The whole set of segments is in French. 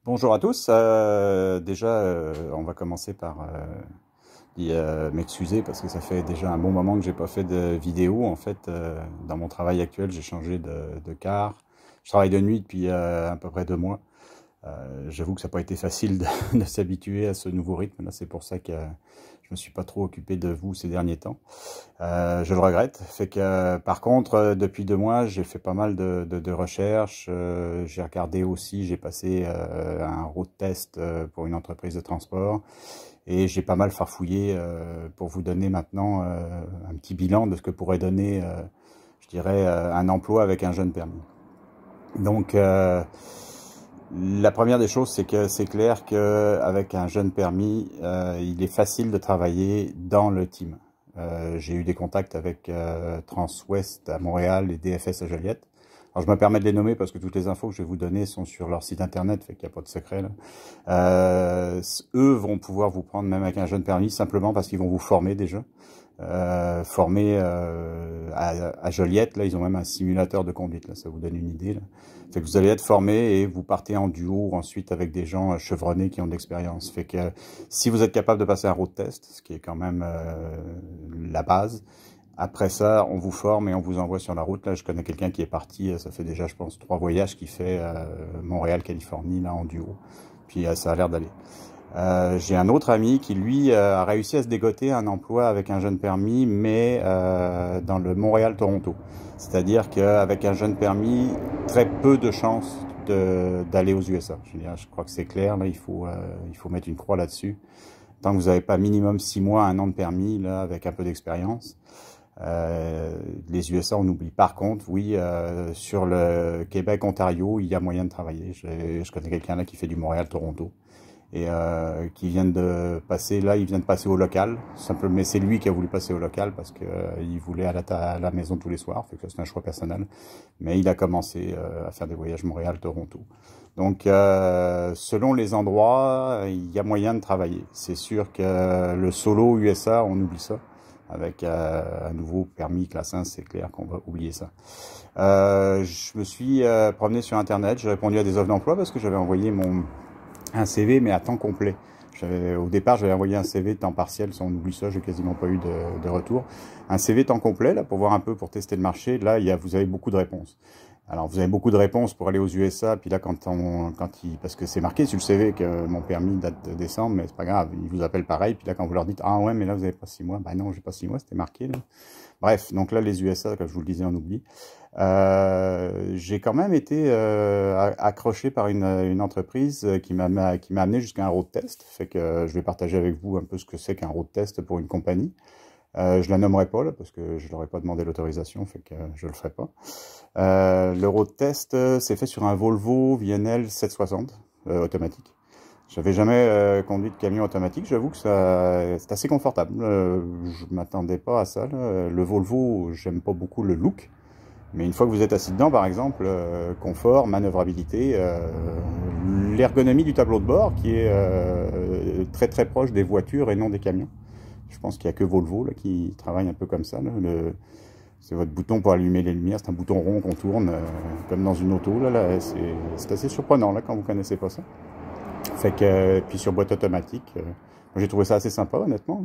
Bonjour à tous. Déjà, on va commencer par m'excuser parce que ça fait déjà un bon moment que j'ai pas fait de vidéo. En fait, dans mon travail actuel, j'ai changé de car. Je travaille de nuit depuis à peu près 2 mois. J'avoue que ça n'a pas été facile de s'habituer à ce nouveau rythme. Là, c'est pour ça que je me suis pas trop occupé de vous ces derniers temps. Je le regrette. Fait que, par contre, depuis 2 mois, j'ai fait pas mal de recherches. J'ai regardé aussi, j'ai passé un road test pour une entreprise de transport. Et j'ai pas mal farfouillé pour vous donner maintenant un petit bilan de ce que pourrait donner, je dirais, un emploi avec un jeune permis. Donc, la première des choses, c'est que c'est clair qu'avec un jeune permis, il est facile de travailler dans le team. J'ai eu des contacts avec Transwest à Montréal et DFS à Joliette. Alors je me permets de les nommer parce que toutes les infos que je vais vous donner sont sur leur site internet, fait qu'il n'y a pas de secret là. Eux vont pouvoir vous prendre même avec un jeune permis simplement parce qu'ils vont vous former déjà. Formés à Joliette, là ils ont même un simulateur de conduite, là ça vous donne une idée là. Fait que vous allez être formé et vous partez en duo ensuite avec des gens chevronnés qui ont de l'expérience. Fait que si vous êtes capable de passer un road test, ce qui est quand même la base, après ça, on vous forme et on vous envoie sur la route. Là, je connais quelqu'un qui est parti, ça fait déjà, je pense, 3 voyages qu'il fait Montréal-Californie, là, en duo. Puis ça a l'air d'aller. J'ai un autre ami qui, lui, a réussi à se dégoter un emploi avec un jeune permis, mais dans le Montréal-Toronto. C'est-à-dire qu'avec un jeune permis, très peu de chances d'aller aux USA. Je crois que c'est clair, là, il faut mettre une croix là-dessus. Tant que vous n'avez pas minimum 6 mois, 1 an de permis, là, avec un peu d'expérience. Les USA, on oublie. Par contre, oui, sur le Québec-Ontario, il y a moyen de travailler. Je connais quelqu'un là qui fait du Montréal-Toronto et qui vient de passer, là, il vient de passer au local. Simplement, mais c'est lui qui a voulu passer au local parce que il voulait à la maison tous les soirs. Fait que c'est un choix personnel. Mais il a commencé à faire des voyages Montréal-Toronto. Donc, selon les endroits, il y a moyen de travailler. C'est sûr que le solo USA, on oublie ça. Avec un nouveau permis classe 1, c'est clair qu'on va oublier ça. Je me suis promené sur Internet, j'ai répondu à des offres d'emploi parce que j'avais envoyé un CV, mais à temps complet. Au départ, j'avais envoyé un CV temps partiel, si on oublie ça, j'ai quasiment pas eu de retour. Un CV temps complet, là, pour voir un peu, pour tester le marché, là, vous avez beaucoup de réponses. Alors, vous avez beaucoup de réponses pour aller aux USA, puis là, parce que c'est marqué sur le CV que mon permis date de décembre, mais c'est pas grave, ils vous appellent pareil, puis là, quand vous leur dites, ah ouais, mais là, vous avez pas 6 mois, ben non, j'ai pas 6 mois, c'était marqué, là. Bref, donc là, les USA, comme je vous le disais, on oublie. J'ai quand même été accroché par une entreprise qui m'a amené jusqu'à un road test. Fait que je vais partager avec vous un peu ce que c'est qu'un road test pour une compagnie. Je la nommerai pas là parce que je leur ai pas demandé l'autorisation, fait que je le ferai pas. Le road test, c'est fait sur un Volvo VNL 760 automatique. J'avais jamais conduit de camion automatique, j'avoue que c'est assez confortable. Je m'attendais pas à ça, là. Le Volvo, j'aime pas beaucoup le look. Mais une fois que vous êtes assis dedans, par exemple, confort, manœuvrabilité, l'ergonomie du tableau de bord qui est très très proche des voitures et non des camions. Je pense qu'il n'y a que Volvo là, qui travaille un peu comme ça. Là. C'est votre bouton pour allumer les lumières, c'est un bouton rond qu'on tourne comme dans une auto. Là, c'est assez surprenant là, quand vous ne connaissez pas ça. Fait que, puis sur boîte automatique, moi j'ai trouvé ça assez sympa honnêtement.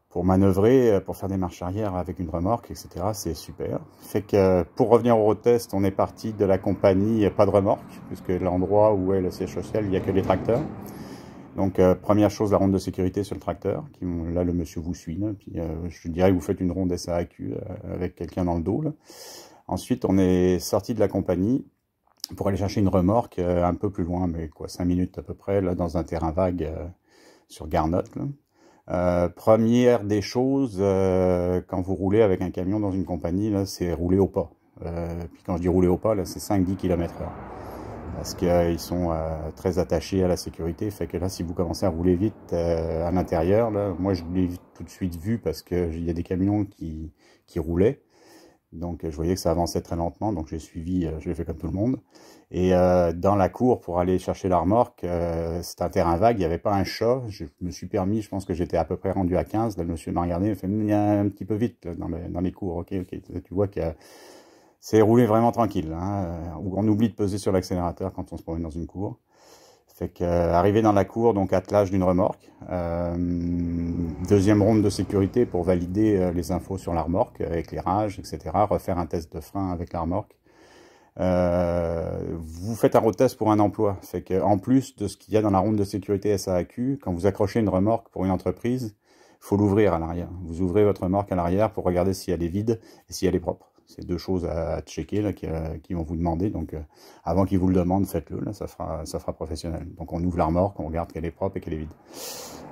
Pour manœuvrer, pour faire des marches arrière avec une remorque, etc. C'est super. Fait que pour revenir au road test, on est parti de la compagnie pas de remorque, puisque l'endroit où est le siège social, il n'y a que les tracteurs. Donc première chose, la ronde de sécurité sur le tracteur. Là, le monsieur vous suit. Là, puis je dirais que vous faites une ronde SAQ avec quelqu'un dans le dos. Là. Ensuite, on est sorti de la compagnie pour aller chercher une remorque un peu plus loin, mais quoi, 5 minutes à peu près, là, dans un terrain vague sur Garnotte. Là. Première des choses, quand vous roulez avec un camion dans une compagnie, là, c'est rouler au pas. Puis quand je dis rouler au pas, là, c'est 5-10 km/h. Parce qu'ils sont très attachés à la sécurité. Fait que là, si vous commencez à rouler vite à l'intérieur, là, moi je l'ai tout de suite vu parce qu'il y a des camions qui roulaient. Donc je voyais que ça avançait très lentement, donc j'ai suivi, je l'ai fait comme tout le monde. Et dans la cour pour aller chercher la remorque, c'était un terrain vague, il n'y avait pas un chat. Je me suis permis, je pense que j'étais à peu près rendu à 15. Là, le monsieur m'a regardé, il m'a fait, il y a un petit peu vite là, dans les cours. Ok, ok. Tu vois que c'est roulé vraiment tranquille. Hein. On oublie de peser sur l'accélérateur quand on se promène dans une cour. Fait que, arrivé dans la cour, donc attelage d'une remorque. Deuxième ronde de sécurité pour valider les infos sur la remorque, éclairage, etc. Refaire un test de frein avec la remorque. Vous faites un road test pour un emploi. Fait que, en plus de ce qu'il y a dans la ronde de sécurité SAAQ, quand vous accrochez une remorque pour une entreprise, il faut l'ouvrir à l'arrière. Vous ouvrez votre remorque à l'arrière pour regarder si elle est vide et si elle est propre. C'est deux choses à checker là, qui vont vous demander. Donc, avant qu'ils vous le demandent, faites-le. Là, ça fera professionnel. Donc, on ouvre la remorque, on regarde qu'elle est propre et qu'elle est vide.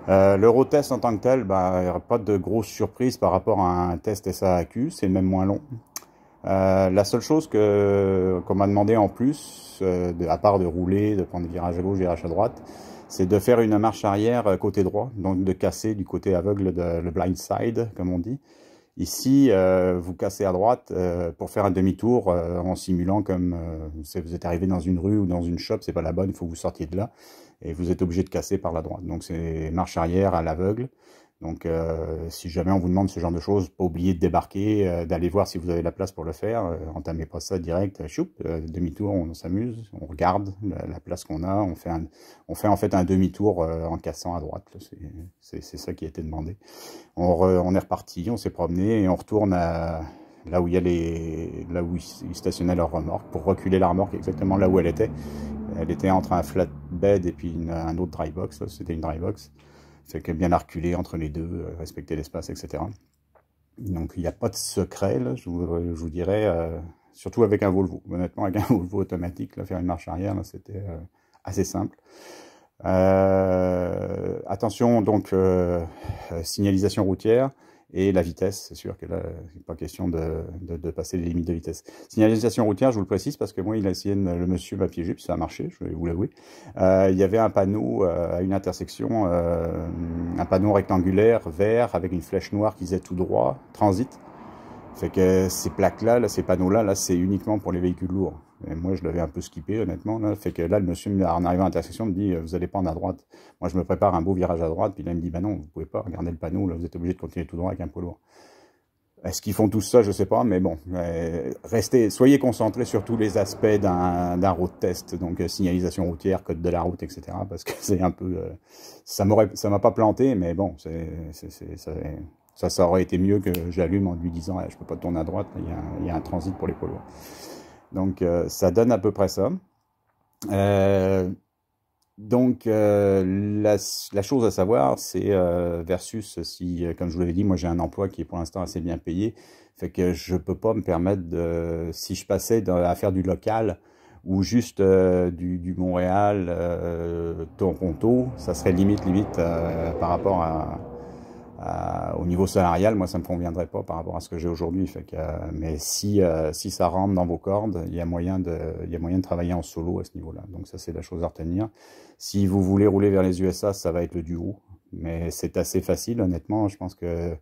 Le road test en tant que tel, il n'y aura pas de grosses surprises par rapport à un test SAAQ. C'est même moins long. La seule chose qu'on m'a demandé en plus, à part de rouler, de prendre des virages à gauche, virages à droite, c'est de faire une marche arrière côté droit, donc de casser du côté aveugle, le blind side, comme on dit. Ici, vous cassez à droite pour faire un demi-tour en simulant comme si vous êtes arrivé dans une rue ou dans une shop, c'est pas la bonne, il faut que vous sortiez de là, et vous êtes obligé de casser par la droite. Donc c'est marche arrière à l'aveugle. Donc si jamais on vous demande ce genre de choses, pas oublier de débarquer, d'aller voir si vous avez la place pour le faire. Entamez pas ça direct, choup, demi-tour, on s'amuse, on regarde la place qu'on a, on fait en fait un demi-tour en cassant à droite. C'est ça qui a été demandé. On est reparti, on s'est promené et on retourne là où il y a là où ils stationnaient leur remorque pour reculer la remorque exactement là où elle était. Elle était entre un flatbed et puis un autre dry box. C'était une dry box. Fait que bien la reculer entre les deux, respecter l'espace, etc. Donc il n'y a pas de secret, là, je vous dirais, surtout avec un Volvo. Honnêtement, avec un Volvo automatique, là, faire une marche arrière, c'était assez simple. Attention, donc, signalisation routière et la vitesse, c'est sûr que là, il n'est pas question de passer les limites de vitesse. Signalisation routière, je vous le précise, parce que moi, le monsieur m'a piégé, puis ça a marché, je vais vous l'avouer. Il y avait un panneau à une intersection, un panneau rectangulaire vert avec une flèche noire qui disait tout droit, transit. Fait que ces plaques-là, ces panneaux-là, là, c'est uniquement pour les véhicules lourds. Et moi, je l'avais un peu skippé, honnêtement. Là. Fait que là, le monsieur, en arrivant à l'intersection, me dit, vous allez prendre à droite. Moi, je me prépare un beau virage à droite, puis là, il me dit, non, vous pouvez pas, regardez le panneau, là, vous êtes obligé de continuer tout droit avec un poids lourd. Est-ce qu'ils font tout ça? Je sais pas, mais bon, soyez concentrés sur tous les aspects d'un road test, donc signalisation routière, code de la route, etc. Parce que c'est un peu, ça m'a pas planté, mais bon, ça aurait été mieux que j'allume en lui disant, je peux pas tourner à droite, il y a un transit pour les poids lourds. Donc, ça donne à peu près ça. La chose à savoir, c'est versus si, comme je vous l'avais dit, moi j'ai un emploi qui est pour l'instant assez bien payé, fait que je peux pas me permettre si je passais à faire du local ou juste du Montréal, Toronto, ça serait limite par rapport au niveau salarial, moi ça me conviendrait pas par rapport à ce que j'ai aujourd'hui. Mais si ça rentre dans vos cordes, il y a moyen de travailler en solo à ce niveau-là. Donc ça c'est la chose à retenir. Si vous voulez rouler vers les USA, ça va être le duo, mais c'est assez facile honnêtement. Je pense que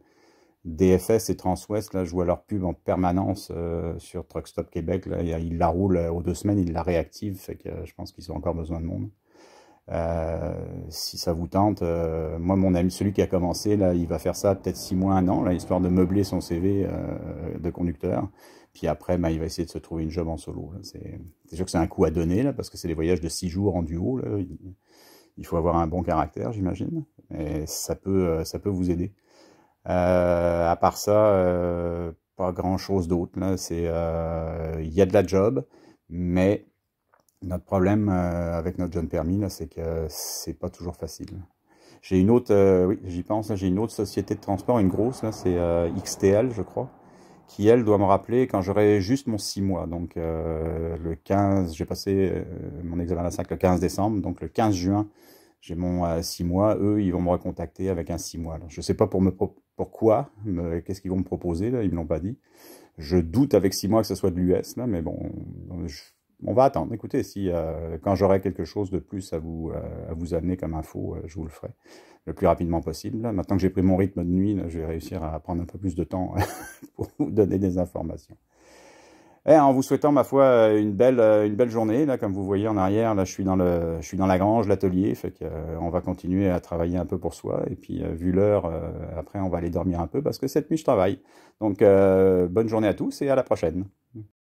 DFS et Transwest, là, je vois leur pub en permanence sur Truck Stop Québec. Là, ils la roulent aux 2 semaines, ils la réactivent, fait que je pense qu'ils ont encore besoin de monde. Si ça vous tente, moi mon ami, celui qui a commencé là, il va faire ça peut-être 6 mois, 1 an, là, histoire de meubler son CV de conducteur. Puis après, il va essayer de se trouver une job en solo. C'est sûr que c'est un coup à donner là, parce que c'est des voyages de 6 jours en duo. Là. Il faut avoir un bon caractère, j'imagine, et ça peut vous aider. À part ça, pas grand-chose d'autre. Là, il y a de la job, mais notre problème avec notre jeune permis, là, c'est que c'est pas toujours facile. J'ai une autre, oui, j'y pense, j'ai une autre société de transport, une grosse, là, c'est XTL, je crois, qui, elle, doit me rappeler quand j'aurai juste mon 6 mois. Donc, le 15, j'ai passé mon examen à la 5 le 15 décembre, donc le 15 juin, j'ai mon 6 mois. Eux, ils vont me recontacter avec un 6 mois. Alors, je sais pas pourquoi, qu'est-ce qu'ils vont me proposer, là, ils me l'ont pas dit. Je doute avec 6 mois que ce soit de l'US, là, mais bon, on va attendre. Écoutez, quand j'aurai quelque chose de plus à vous amener comme info, je vous le ferai le plus rapidement possible. Là. Maintenant que j'ai pris mon rythme de nuit, là, je vais réussir à prendre un peu plus de temps pour vous donner des informations. Et en vous souhaitant, ma foi, une belle journée, là, comme vous voyez en arrière, là, je suis dans la grange, l'atelier, fait que, on va continuer à travailler un peu pour soi, et puis, vu l'heure, après, on va aller dormir un peu, parce que cette nuit, je travaille. Donc, bonne journée à tous, et à la prochaine.